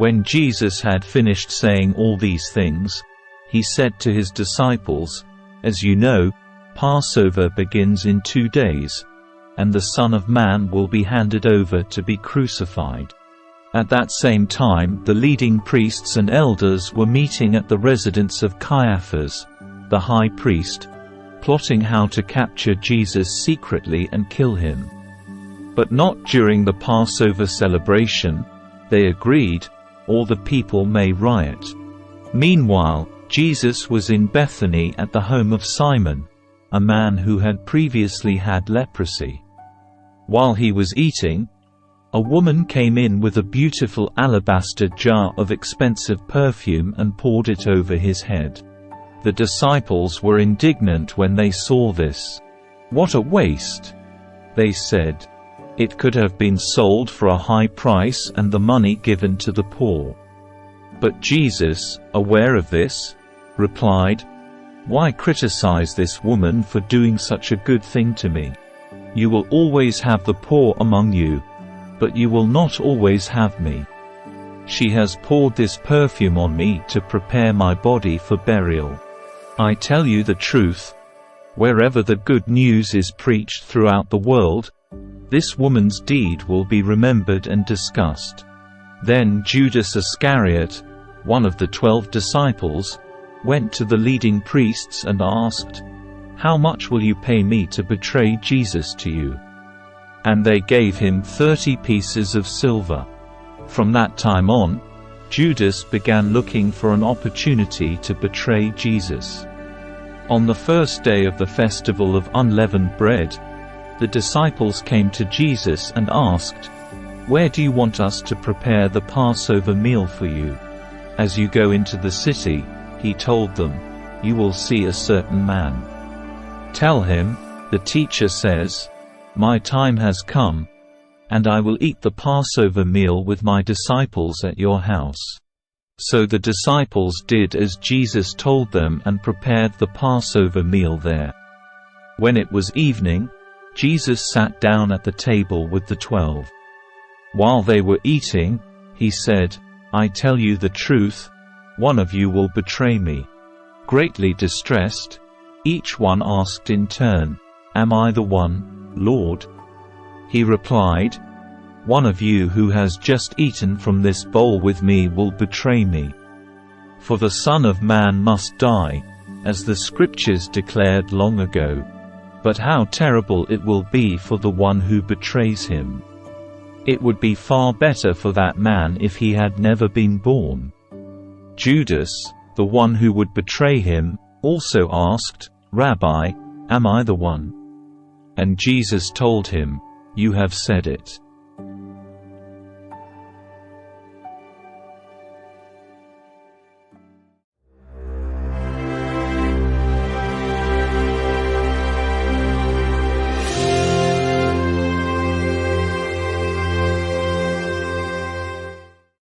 When Jesus had finished saying all these things, he said to his disciples, "As you know, Passover begins in 2 days, and the Son of Man will be handed over to be crucified." At that same time the leading priests and elders were meeting at the residence of Caiaphas, the high priest, plotting how to capture Jesus secretly and kill him. But not during the Passover celebration, they agreed, or the people may riot. Meanwhile, Jesus was in Bethany at the home of Simon, a man who had previously had leprosy. While he was eating, a woman came in with a beautiful alabaster jar of expensive perfume and poured it over his head. The disciples were indignant when they saw this. "What a waste!" they said. "It could have been sold for a high price and the money given to the poor." But Jesus, aware of this, replied, "Why criticize this woman for doing such a good thing to me? You will always have the poor among you, but you will not always have me. She has poured this perfume on me to prepare my body for burial. I tell you the truth, wherever the good news is preached throughout the world, this woman's deed will be remembered and discussed." Then Judas Iscariot, one of the 12 disciples, went to the leading priests and asked, "How much will you pay me to betray Jesus to you?" And they gave him 30 pieces of silver. From that time on, Judas began looking for an opportunity to betray Jesus. On the first day of the festival of unleavened bread, the disciples came to Jesus and asked, "Where do you want us to prepare the Passover meal for you?" "As you go into the city," he told them, "you will see a certain man. Tell him, 'The teacher says, my time has come, and I will eat the Passover meal with my disciples at your house.'" So the disciples did as Jesus told them and prepared the Passover meal there. When it was evening, Jesus sat down at the table with the 12. While they were eating, he said, "I tell you the truth, one of you will betray me." Greatly distressed, each one asked in turn, "Am I the one, Lord?" He replied, "One of you who has just eaten from this bowl with me will betray me. For the Son of Man must die, as the Scriptures declared long ago. But how terrible it will be for the one who betrays him. It would be far better for that man if he had never been born." Judas, the one who would betray him, also asked, "Rabbi, am I the one?" And Jesus told him, "You have said it."